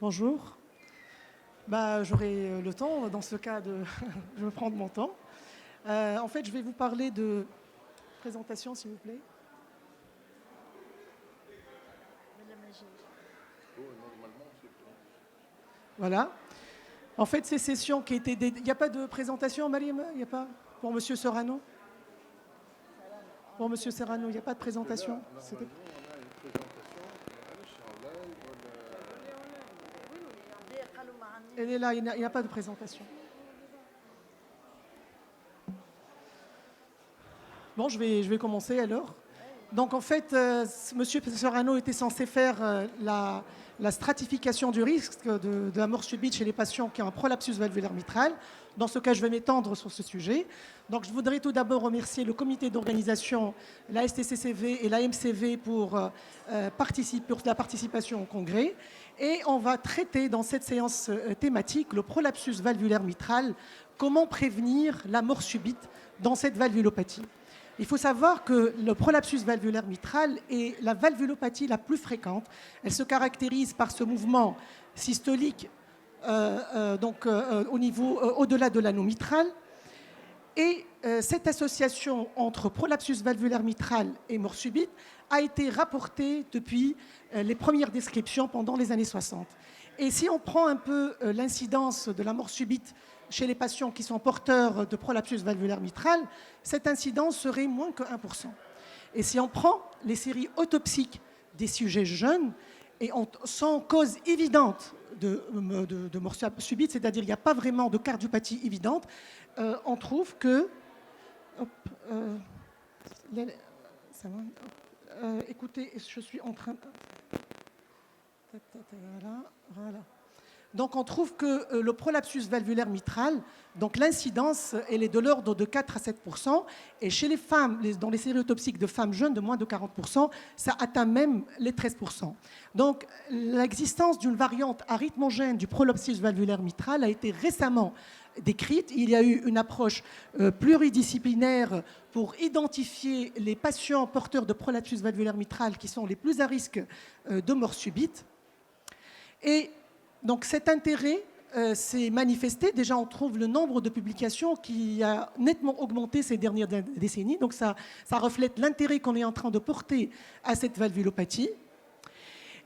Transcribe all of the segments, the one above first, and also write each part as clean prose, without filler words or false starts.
Bonjour. J'aurai le temps, dans ce cas, de je vais prendre mon temps. En fait, je vais vous parler de présentation, s'il vous plaît. Voilà. En fait, ces sessions qui étaient... Il n'y a pas de présentation, Mariam? Il n'y a pas? Pour Monsieur Serrano? Pour Monsieur Serrano, il n'y a pas de présentation? Elle est là, il n'y a pas de présentation. Bon, je vais commencer alors. Donc en fait, Monsieur Serrano était censé faire la stratification du risque de la mort subite chez les patients qui ont un prolapsus valvulaire mitral. Dans ce cas, je vais m'étendre sur ce sujet. Donc je voudrais tout d'abord remercier le comité d'organisation, la STCCV et la MCV pour la participation au congrès. Et on va traiter dans cette séance thématique le prolapsus valvulaire mitral, comment prévenir la mort subite dans cette valvulopathie. Il faut savoir que le prolapsus valvulaire mitral est la valvulopathie la plus fréquente. Elle se caractérise par ce mouvement systolique au-delà de l'anneau mitral. Et cette association entre prolapsus valvulaire mitral et mort subite a été rapportée depuis les premières descriptions pendant les années 60. Et si on prend un peu l'incidence de la mort subite chez les patients qui sont porteurs de prolapsus valvulaire mitral, cette incidence serait moins que 1%. Et si on prend les séries autopsiques des sujets jeunes, et sans cause évidente de mort subite, c'est-à-dire qu'il n'y a pas vraiment de cardiopathie évidente, on trouve que... écoutez, je suis en train... Voilà. Donc on trouve que le prolapsus valvulaire mitral, donc l'incidence, elle est de l'ordre de 4 à 7%. Et chez les femmes, dans les séries autopsiques de femmes jeunes de moins de 40%, ça atteint même les 13%. Donc l'existence d'une variante arythmogène du prolapsus valvulaire mitral a été récemment décrite. Il y a eu une approche pluridisciplinaire pour identifier les patients porteurs de prolapsus valvulaire mitral qui sont les plus à risque de mort subite. Et donc cet intérêt s'est manifesté. Déjà, on trouve le nombre de publications qui a nettement augmenté ces dernières décennies. Donc ça reflète l'intérêt qu'on est en train de porter à cette valvulopathie.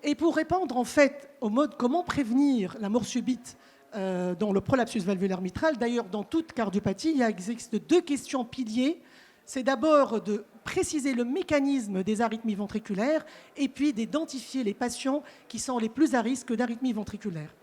Et pour répondre en fait au mode comment prévenir la mort subite dans le prolapsus valvulaire mitral, d'ailleurs dans toute cardiopathie, il existe deux questions piliers. C'est d'abord de préciser le mécanisme des arythmies ventriculaires et puis d'identifier les patients qui sont les plus à risque d'arythmies ventriculaires.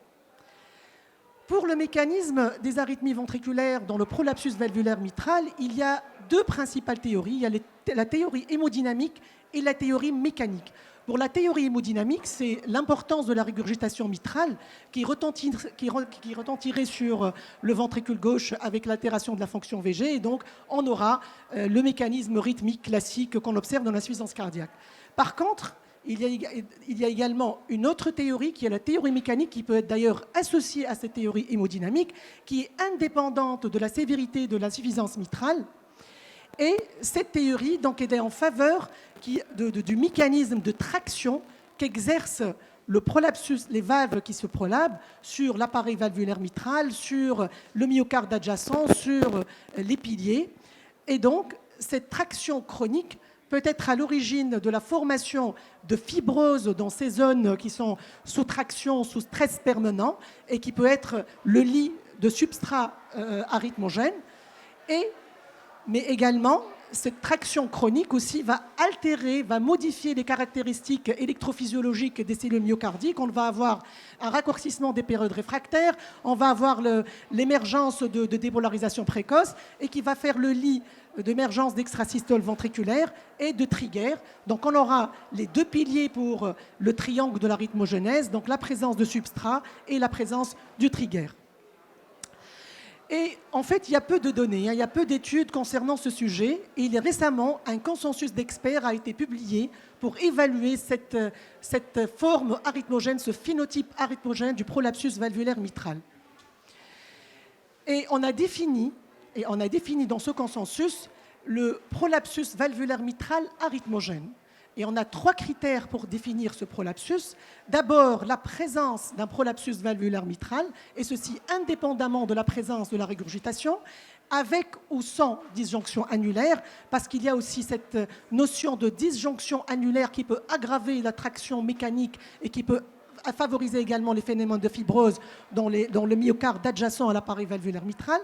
Pour le mécanisme des arythmies ventriculaires dans le prolapsus valvulaire mitral, il y a deux principales théories. Il y a la théorie hémodynamique et la théorie mécanique. Pour la théorie hémodynamique, c'est l'importance de la régurgitation mitrale qui retentirait sur le ventricule gauche avec l'altération de la fonction VG. Et donc, on aura le mécanisme rythmique classique qu'on observe dans l'insuffisance cardiaque. Par contre, il y a également une autre théorie qui est la théorie mécanique, qui peut être d'ailleurs associée à cette théorie hémodynamique, qui est indépendante de la sévérité de l'insuffisance mitrale. Et cette théorie donc, est en faveur du mécanisme de traction qu'exerce le prolapsus, les valves qui se prolabent sur l'appareil valvulaire mitral, sur le myocarde adjacent, sur les piliers. Et donc, cette traction chronique peut être à l'origine de la formation de fibrose dans ces zones qui sont sous traction, sous stress permanent, et qui peut être le lit de substrat arythmogène. Mais également, cette traction chronique aussi va altérer, va modifier les caractéristiques électrophysiologiques des cellules myocardiques. On va avoir un raccourcissement des périodes réfractaires, on va avoir l'émergence de dépolarisation précoce et qui va faire le lit d'émergence d'extrasystole ventriculaire et de trigger. Donc on aura les deux piliers pour le triangle de la rythmogenèse, donc la présence de substrat et la présence du trigger. Et en fait, il y a peu de données, il y a peu d'études concernant ce sujet. Et récemment, un consensus d'experts a été publié pour évaluer cette forme arythmogène, ce phénotype arythmogène du prolapsus valvulaire mitral. Et on a défini dans ce consensus le prolapsus valvulaire mitral arythmogène. Et on a 3 critères pour définir ce prolapsus. D'abord, la présence d'un prolapsus valvulaire mitral, et ceci indépendamment de la présence de la régurgitation, avec ou sans disjonction annulaire, parce qu'il y a aussi cette notion de disjonction annulaire qui peut aggraver la traction mécanique et qui peut favoriser également les phénomènes de fibrose dans le myocarde adjacent à l'appareil valvulaire mitral.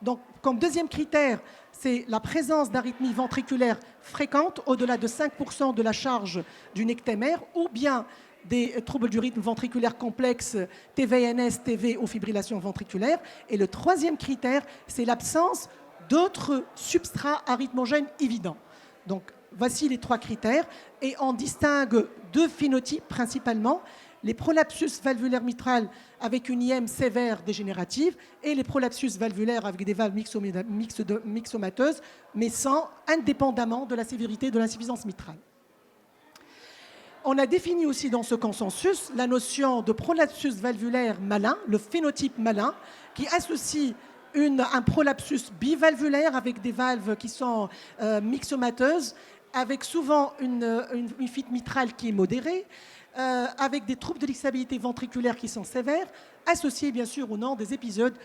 Donc, comme deuxième critère, c'est la présence d'arythmies ventriculaires fréquentes, au-delà de 5% de la charge du ectémère, ou bien des troubles du rythme ventriculaire complexes, TVNS, TV ou fibrillation ventriculaire. Et le troisième critère, c'est l'absence d'autres substrats arythmogènes évidents. Donc, voici les 3 critères. Et on distingue 2 phénotypes principalement. Les prolapsus valvulaires mitrales avec une IM sévère dégénérative et les prolapsus valvulaires avec des valves myxomateuses, mais sans, indépendamment de la sévérité de l'insuffisance mitrale. On a défini aussi dans ce consensus la notion de prolapsus valvulaire malin, le phénotype malin, qui associe un prolapsus bivalvulaire avec des valves qui sont myxomateuses, avec souvent une fuite mitrale qui est modérée, avec des troubles de l'excitabilité ventriculaire qui sont sévères, associés bien sûr ou non des épisodes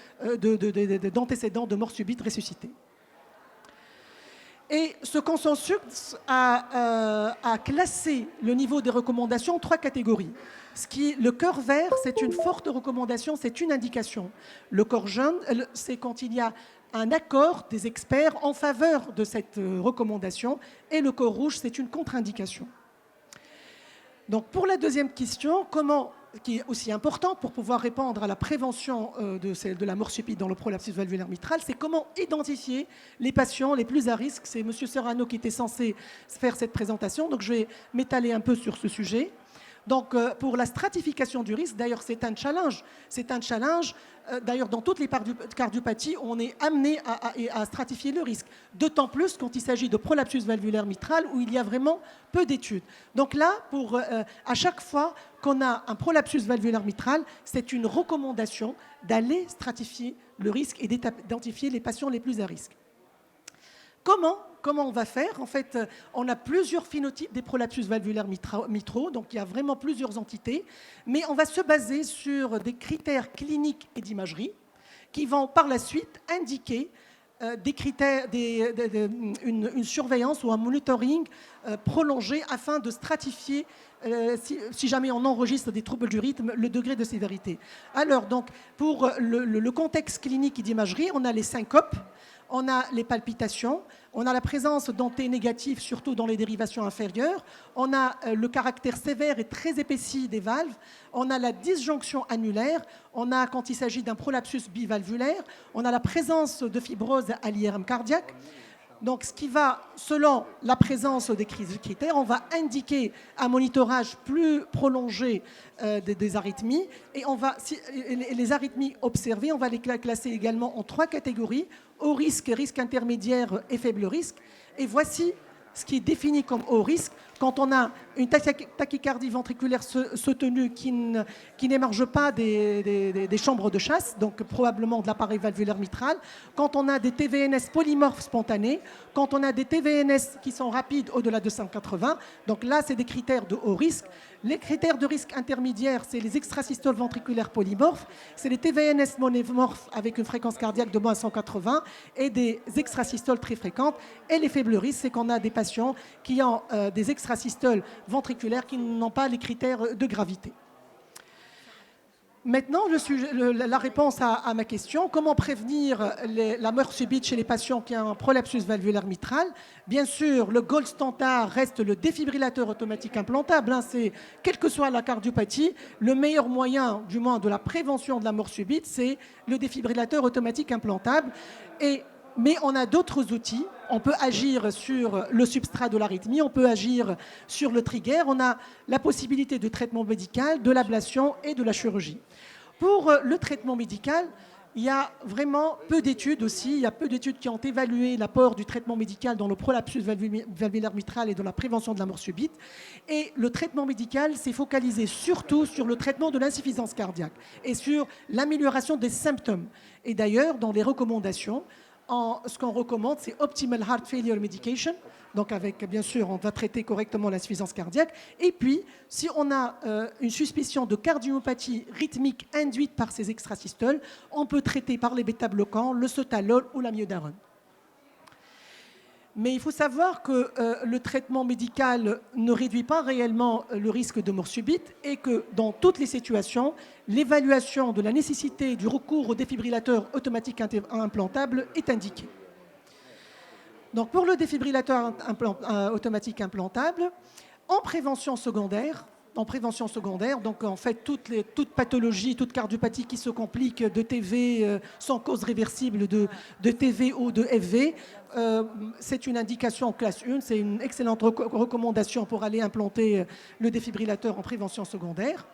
d'antécédents de mort subite ressuscitée. Et ce consensus a classé le niveau des recommandations en 3 catégories. Le cœur vert, c'est une forte recommandation, c'est une indication. Le corps jaune, c'est quand il y a un accord des experts en faveur de cette recommandation. Et le corps rouge, c'est une contre-indication. Donc pour la deuxième question, qui est aussi importante pour pouvoir répondre à la prévention de la mort subite dans le prolapsus valvulaire mitral, c'est comment identifier les patients les plus à risque. C'est M. Serrano qui était censé faire cette présentation, donc je vais m'étaler un peu sur ce sujet. Donc, pour la stratification du risque, d'ailleurs, c'est un challenge. C'est un challenge. D'ailleurs, dans toutes les cardiopathies, on est amené à stratifier le risque. D'autant plus quand il s'agit de prolapsus valvulaire mitral, où il y a vraiment peu d'études. Donc là, à chaque fois qu'on a un prolapsus valvulaire mitral, c'est une recommandation d'aller stratifier le risque et d'identifier les patients les plus à risque. Comment on va faire? En fait, on a plusieurs phénotypes des prolapsus valvulaires mitraux, donc il y a vraiment plusieurs entités, mais on va se baser sur des critères cliniques et d'imagerie qui vont par la suite indiquer une surveillance ou un monitoring prolongé afin de stratifier, si jamais on enregistre des troubles du rythme, le degré de sévérité. Alors, donc, pour le contexte clinique et d'imagerie, on a les syncopes, on a les palpitations, on a la présence d'anté négatives, surtout dans les dérivations inférieures, on a le caractère sévère et très épaissi des valves, on a la disjonction annulaire, on a, quand il s'agit d'un prolapsus bivalvulaire, on a la présence de fibrose à l'IRM cardiaque. Donc, ce qui va, selon la présence des critères, on va indiquer un monitorage plus prolongé des arythmies. Et les arythmies observées, on va les classer également en 3 catégories: haut risque, risque intermédiaire et faible risque. Et voici ce qui est défini comme haut risque quand on a une tachycardie ventriculaire soutenue qui n'émerge pas des chambres de chasse, donc probablement de l'appareil valvulaire mitral, quand on a des TVNS polymorphes spontanés, quand on a des TVNS qui sont rapides au-delà de 180, donc là, c'est des critères de haut risque. Les critères de risque intermédiaire, c'est les extrasystoles ventriculaires polymorphes, c'est les TVNS monomorphes avec une fréquence cardiaque de moins 180 et des extrasystoles très fréquentes. Et les faibles risques, c'est qu'on a des patients qui ont des extrasystoles ventriculaires qui n'ont pas les critères de gravité. Maintenant, la réponse à ma question: comment prévenir la mort subite chez les patients qui ont un prolapsus valvulaire mitral? Bien sûr, le gold standard reste le défibrillateur automatique implantable. Quelle que soit la cardiopathie, le meilleur moyen, du moins de la prévention de la mort subite, c'est le défibrillateur automatique implantable. Mais on a d'autres outils. On peut agir sur le substrat de l'arythmie, on peut agir sur le trigger. On a la possibilité de traitement médical, de l'ablation et de la chirurgie. Pour le traitement médical, il y a vraiment peu d'études aussi. Il y a peu d'études qui ont évalué l'apport du traitement médical dans le prolapsus valvulaire mitral et dans la prévention de la mort subite. Et le traitement médical s'est focalisé surtout sur le traitement de l'insuffisance cardiaque et sur l'amélioration des symptômes. Et d'ailleurs, dans les recommandations, ce qu'on recommande, c'est Optimal Heart Failure Medication. Donc, avec, bien sûr, on va traiter correctement l'insuffisance cardiaque. Et puis, si on a une suspicion de cardiomyopathie rythmique induite par ces extrasystoles, on peut traiter par les bêta-bloquants, le sotalol ou la myodarone. Mais il faut savoir que le traitement médical ne réduit pas réellement le risque de mort subite et que dans toutes les situations, l'évaluation de la nécessité du recours au défibrillateur automatique implantable est indiquée. Donc pour le défibrillateur automatique implantable, en prévention secondaire, donc en fait toute pathologie, toute cardiopathie qui se complique de TV sans cause réversible de TV ou de FV, c'est une indication classe 1, c'est une excellente recommandation pour aller implanter le défibrillateur en prévention secondaire.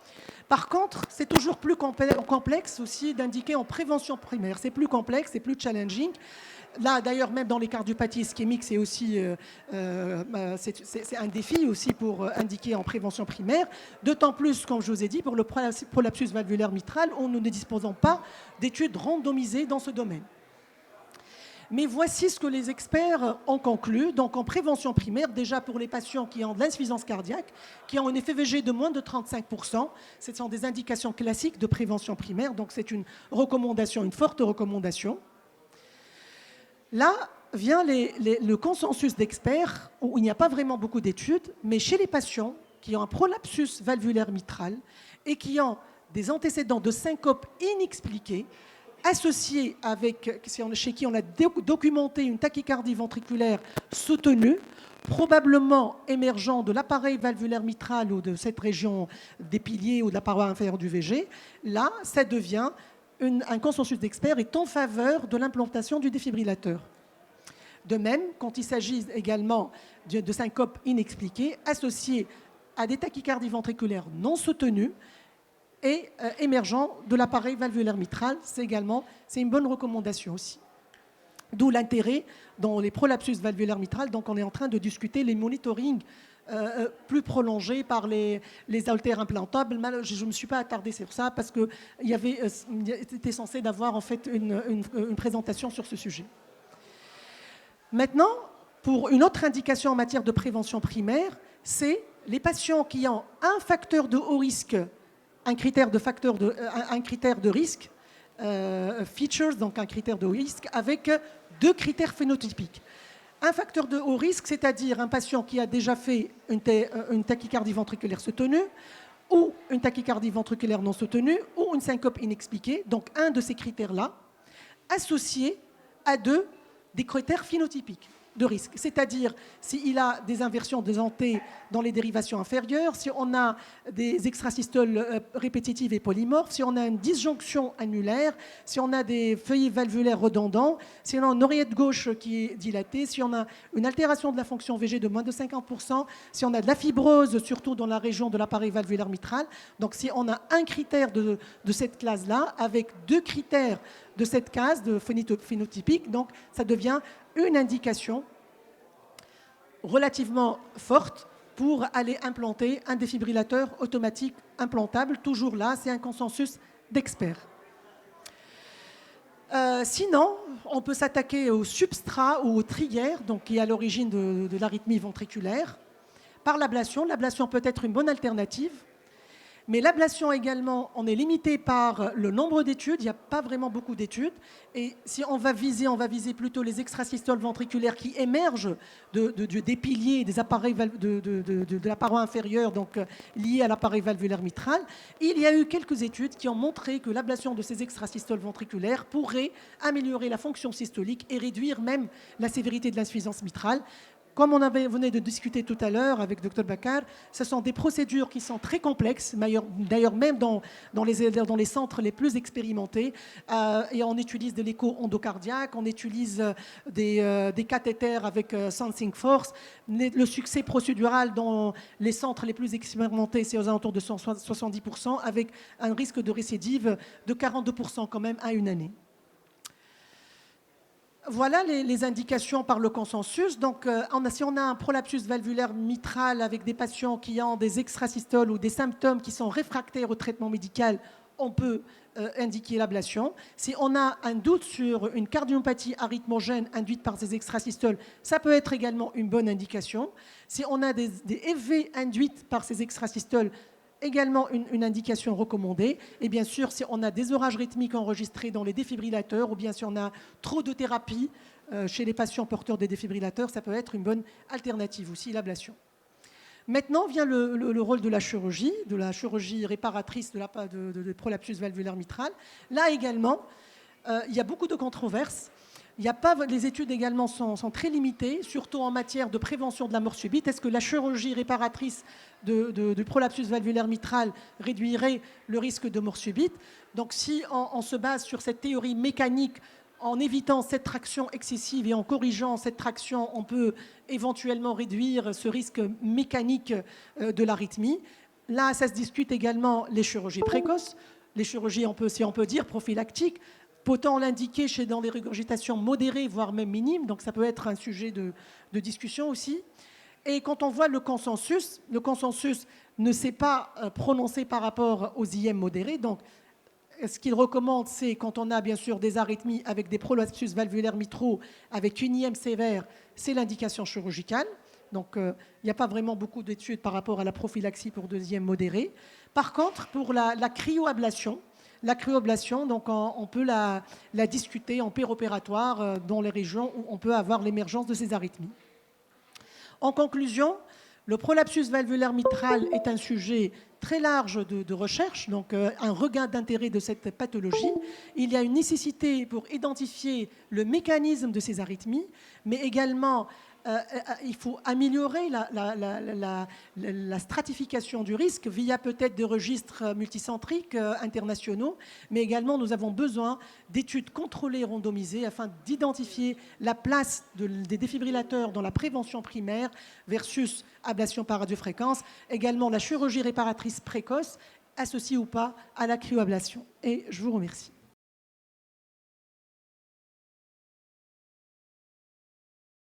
Par contre, c'est toujours plus complexe aussi d'indiquer en prévention primaire. C'est plus complexe, c'est plus challenging. Là, d'ailleurs, même dans les cardiopathies ischémiques, c'est aussi c'est un défi aussi pour indiquer en prévention primaire. D'autant plus, comme je vous ai dit, pour le prolapsus valvulaire mitral, nous ne disposons pas d'études randomisées dans ce domaine. Mais voici ce que les experts ont conclu. Donc, en prévention primaire, déjà pour les patients qui ont de l'insuffisance cardiaque, qui ont un FVG de moins de 35%, ce sont des indications classiques de prévention primaire. Donc, c'est une recommandation, une forte recommandation. Là vient le consensus d'experts où il n'y a pas vraiment beaucoup d'études, mais chez les patients qui ont un prolapsus valvulaire mitral et qui ont des antécédents de syncope inexpliqués, associés avec, chez qui on a documenté une tachycardie ventriculaire soutenue, probablement émergeant de l'appareil valvulaire mitral ou de cette région des piliers ou de la paroi inférieure du VG, là, ça devient un consensus d'experts est en faveur de l'implantation du défibrillateur. De même, quand il s'agit également de syncopes inexpliquées associées à des tachycardies ventriculaires non soutenues et émergeant de l'appareil valvulaire mitral, c'est une bonne recommandation aussi. D'où l'intérêt dans les prolapsus valvulaires mitrales. Donc, on est en train de discuter les monitorings plus prolongés par les haltères implantables. Je ne me suis pas attardée sur ça parce qu'il était censé d'avoir en fait une présentation sur ce sujet. Maintenant, pour une autre indication en matière de prévention primaire, c'est les patients qui ont un facteur de haut risque, un critère de risque, features, donc un critère de haut risque, avec 2 critères phénotypiques. Un facteur de haut risque, c'est-à-dire un patient qui a déjà fait une tachycardie ventriculaire soutenue, ou une tachycardie ventriculaire non soutenue, ou une syncope inexpliquée, donc un de ces critères-là, associé à des critères phénotypiques de risque, c'est-à-dire s'il a des inversions de santé dans les dérivations inférieures, si on a des extrasystoles répétitives et polymorphes, si on a une disjonction annulaire, si on a des feuillets valvulaires redondants, si on a une oreillette gauche qui est dilatée, si on a une altération de la fonction VG de moins de 50%, si on a de la fibrose, surtout dans la région de l'appareil valvulaire mitral. Donc si on a un critère de cette classe-là, avec 2 critères de cette case de phénotypique, donc ça devient une indication relativement forte pour aller implanter un défibrillateur automatique implantable. Toujours là, c'est un consensus d'experts. Sinon, on peut s'attaquer au substrat ou au triaire, donc qui est à l'origine de l'arythmie ventriculaire, par l'ablation. L'ablation peut être une bonne alternative. Mais l'ablation également, on est limité par le nombre d'études. Il n'y a pas vraiment beaucoup d'études. Et si on va viser plutôt les extrasystoles ventriculaires qui émergent des piliers, des appareils de la paroi inférieure, donc liés à l'appareil valvulaire mitral. Il y a eu quelques études qui ont montré que l'ablation de ces extrasystoles ventriculaires pourrait améliorer la fonction systolique et réduire même la sévérité de l'insuffisance mitrale. Comme on venait de discuter tout à l'heure avec Dr Bakar, ce sont des procédures qui sont très complexes, d'ailleurs même dans les centres les plus expérimentés. Et on utilise de l'écho endocardiaque, on utilise des cathéters avec sensing force. Le succès procédural dans les centres les plus expérimentés, c'est aux alentours de 70%, avec un risque de récidive de 42% quand même à une année. Voilà les indications par le consensus. Donc, si on a un prolapsus valvulaire mitral avec des patients qui ont des extrasystoles ou des symptômes qui sont réfractaires au traitement médical, on peut indiquer l'ablation. Si on a un doute sur une cardiomyopathie arythmogène induite par ces extrasystoles, ça peut être également une bonne indication. Si on a des EV induites par ces extrasystoles, également une indication recommandée. Et bien sûr, si on a des orages rythmiques enregistrés dans les défibrillateurs, ou bien si on a trop de thérapie chez les patients porteurs des défibrillateurs, ça peut être une bonne alternative aussi, l'ablation. Maintenant vient le rôle de la chirurgie réparatrice de prolapsus valvulaire mitral. Là également, il y a beaucoup de controverses. Les études également sont très limitées, surtout en matière de prévention de la mort subite. Est-ce que la chirurgie réparatrice du prolapsus valvulaire mitral réduirait le risque de mort subite? Donc si on se base sur cette théorie mécanique, en évitant cette traction excessive et en corrigeant cette traction, on peut éventuellement réduire ce risque mécanique de l'arythmie. Là, ça se discute également les chirurgies précoces, les chirurgies, si on peut dire, prophylactiques. Peut-on l'indiquer dans les régurgitations modérées, voire même minimes? Donc ça peut être un sujet de discussion aussi. Et quand on voit le consensus ne s'est pas prononcé par rapport aux IM modérés. Donc, ce qu'il recommande, c'est quand on a bien sûr des arythmies avec des prolapsus valvulaires mitraux, avec une IM sévère, c'est l'indication chirurgicale. Donc, il n'y a pas vraiment beaucoup d'études par rapport à la prophylaxie pour deuxième modéré. Par contre, pour la cryoablation, donc on peut la discuter en péropératoire dans les régions où on peut avoir l'émergence de ces arythmies. En conclusion, le prolapsus valvulaire mitral est un sujet très large de recherche, donc un regain d'intérêt de cette pathologie. Il y a une nécessité pour identifier le mécanisme de ces arythmies, mais également il faut améliorer la stratification du risque via peut-être des registres multicentriques internationaux, mais également nous avons besoin d'études contrôlées et randomisées afin d'identifier la place des défibrillateurs dans la prévention primaire versus ablation par radiofréquence, également la chirurgie réparatrice précoce associée ou pas à la cryoablation. Et je vous remercie.